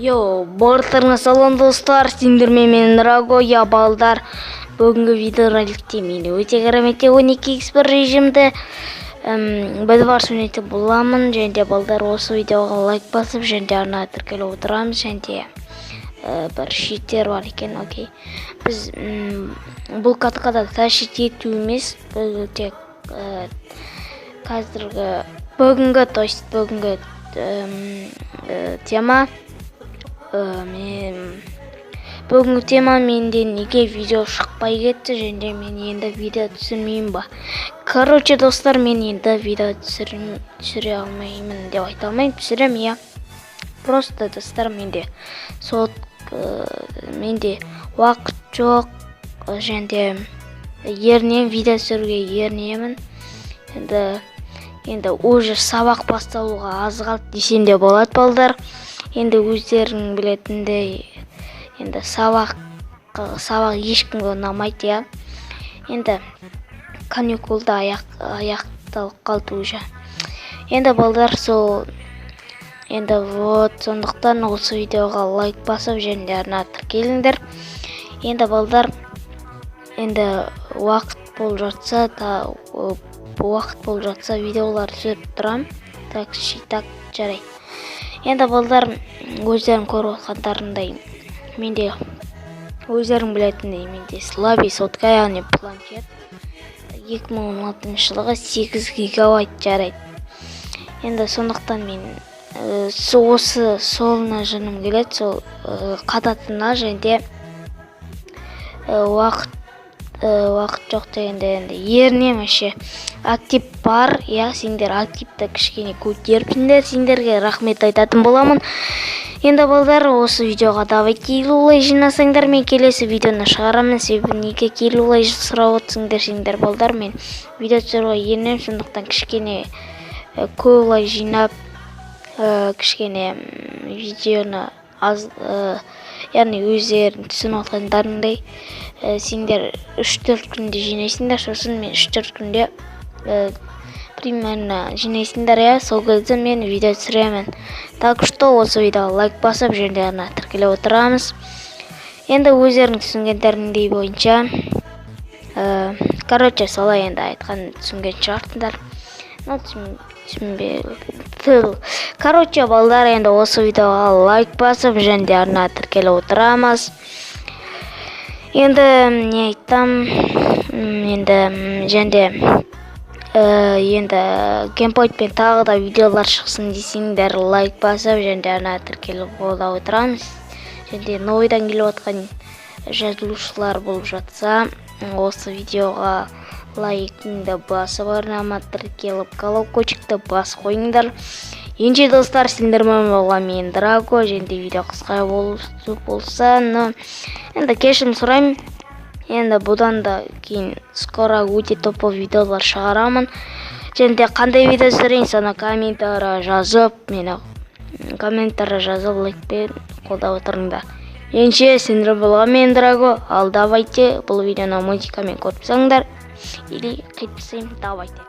Барлықтарыңа салам достар, сендермен мен Раго, балдар. Бүгінгі видео роликте мен өте керемет 12x1 режимді бар сүнеті боламын. Және балдар осы видеоға лайк басып, және арна тіркеліп отырамыз. Және бір шиттер бар екен, окей. Біз бұл катқада тәшит ету емес, бұл тек қазіргі бүгінгі тема. Бүгінгі тема менде неге видео шықпай кетті, және мен енді видео түсірмеймін ба. Короче, достар, мен енді видео түсіре алмаймын деп айта алмаймын, түсірем, Просто, достар, менде уақыт жоқ, және ерінем, видео түсіруге ерінемін. Енді уже сабақ басталуға аз қалды десем де болады, балдар. Енді өздерің білетіндей, енді сабақ ешкімге ұнамайды, Енді каникулда аяқталып қалды уже. Енді балдар, сондықтан осы видеоға лайк басып, және арна тіркеліңдер. Енді балдар, уақыт болып жатса видеолар түсіріп тұрам. Так, жарайды. Енді балдар, өздерің көріп отқандарындай, менде өздерің білетіндей, менде слабый сотка, яғни планшет 2016 жылғы 8 гигабайт жарайды. Енді сондықтан мен солына жыным келеді, сол қататына, және уақыт жоқ дегенде енді ерінем әше. Актив бар, сендер активті кішкене көтеріпсіңдер, сендерге рахмет айтатын боламын. Енді балдар, осы видеоға давайте елулай жинасаңдар, мен келесі видеоны шығарамын. Себебі неге елулай сұрап отырсыңдар сендер балдар, мен видео түсіруге ерінем, сондықтан кішкене көп жинап, кішкене видеоны яғни өздерің түсініп отқандарыңдай, сендер 3-4 күнде жинайсыңдар, сосын мен 3-4 күнде примерно жинайсыңдар, сол кезде мен видео түсіремін. Так что осы видеоға лайк басып, және арна тіркеліп отырамыз. Енді өздерің түсінгендеріңдей бойынша, короче, солай енді айтқан түсінген шығарсыңдар. Короче, балдар, енді осы видеоға лайк басып, және арна тіркеліп отырамыз. Енді не айтам, енді геймпойнтпен тағы да видеолар шықсын десеңдер, лайк басып, және арна тіркеліп отырамыз. Және нойдан келіп отқан жазылушылар болып жатса, осы видеоға лайкыңды басып, арнама тіркеліп, колокольчикті басып қойыңдар. Енді достар, сендермен болған мен Драго, және видео қысқа болса, енді кешірім сұраймын. Енді бұдан да кейін скоро өте топовый видеолар шығарамын. Және қандай видео түсірейін, соны комментария жазып, лайкпен қолдап отырыңдар. Енді сендер болған мен Драго, ал давайте бұл видеоны музыкамен көріп саңдар, или қайтпасам давайте.